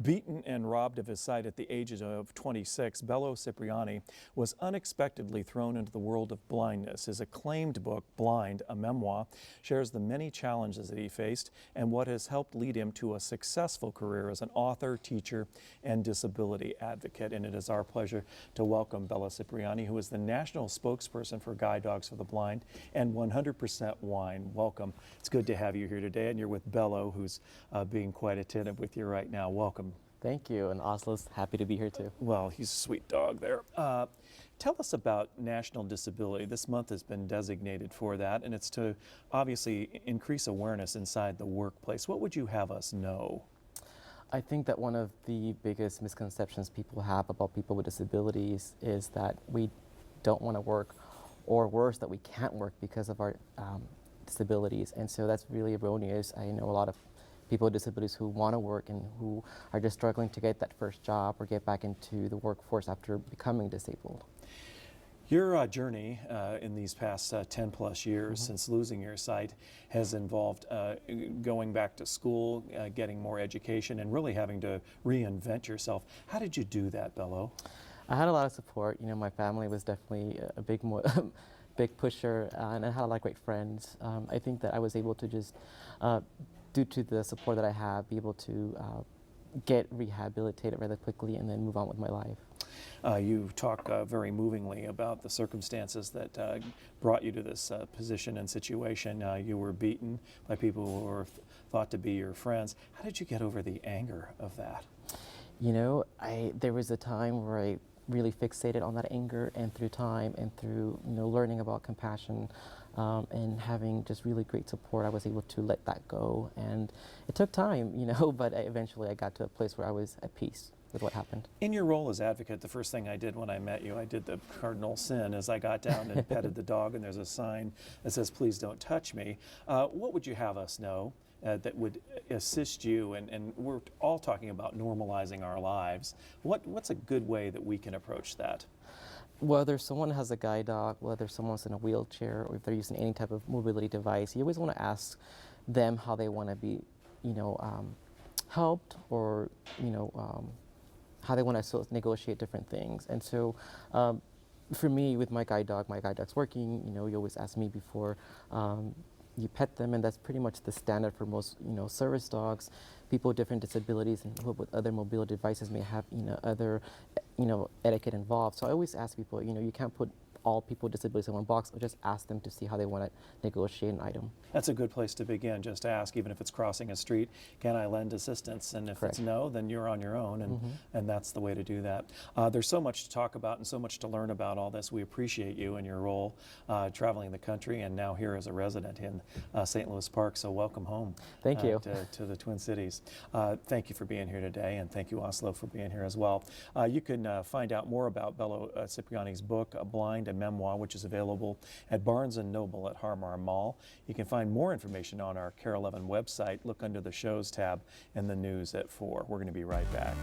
Beaten and robbed of his sight at the age of 26, Belo Cipriani was unexpectedly thrown into the world of blindness. His acclaimed book, Blind, a Memoir, shares the many challenges that he faced and what has helped lead him to a successful career as an author, teacher, and disability advocate. And it is our pleasure to welcome Belo Cipriani, who is the national spokesperson for Guide Dogs for the Blind and 100% Wine. Welcome. It's good to have you here today, and you're with Belo, who's being quite attentive with you right now. Welcome. Thank you, and Oslo's happy to be here too. Well, he's a sweet dog there. Tell us about National Disability. This month has been designated for that, and it's to obviously increase awareness inside the workplace. What would you have us know? I think that one of the biggest misconceptions people have about people with disabilities is that we don't want to work, or worse, that we can't work because of our disabilities, and so that's really erroneous. I know a lot of people with disabilities who want to work and who are just struggling to get that first job or get back into the workforce after becoming disabled. Your journey in these past 10 plus years since losing your sight has involved going back to school, getting more education, and really having to reinvent yourself. How did you do that, Belo? I had a lot of support. You know, my family was definitely a big big pusher, and I had a lot of great friends. I think that I was able to just due to the support that I have, be able to get rehabilitated rather quickly and then move on with my life. You talk very movingly about the circumstances that brought you to this position and situation. You were beaten by people who were thought to be your friends. How did you get over the anger of that? You know, there was a time where I really fixated on that anger, and through time and through learning about compassion and having just really great support, I was able to let that go. And it took time, but eventually I got to a place where I was at peace with what happened. In your role as advocate, the first thing I did when I met you, I did the cardinal sin as I got down and petted the dog, and there's a sign that says, "Please don't touch me." What would you have us know that would assist you, and we're all talking about normalizing our lives. What's a good way that we can approach that? Whether someone has a guide dog, whether someone's in a wheelchair, or if they're using any type of mobility device, you always want to ask them how they want to be, helped, or how they want to negotiate different things. And so, for me, with my guide dog's working. You always ask me before you pet them, and that's pretty much the standard for most service dogs. People with different disabilities and who with other mobility devices may have other etiquette involved. So I always ask people, you can't put all people with disabilities in one box, or just ask them to see how they want to negotiate an item. That's a good place to begin. Just ask, even if it's crossing a street, can I lend assistance? And if Correct. It's no, then you're on your own, and that's the way to do that. There's so much to talk about and so much to learn about all this. We appreciate you and your role traveling the country, and now here as a resident in St. Louis Park. So welcome home. Thank you. To the Twin Cities. Thank you for being here today, and thank you, Oslo, for being here as well. You can find out more about Belo Cipriani's book, Blind, a Memoir, which is available at Barnes & Noble at Harmar Mall. You can find more information on our KARE 11 website. Look under the Shows tab and the News at 4. We're going to be right back.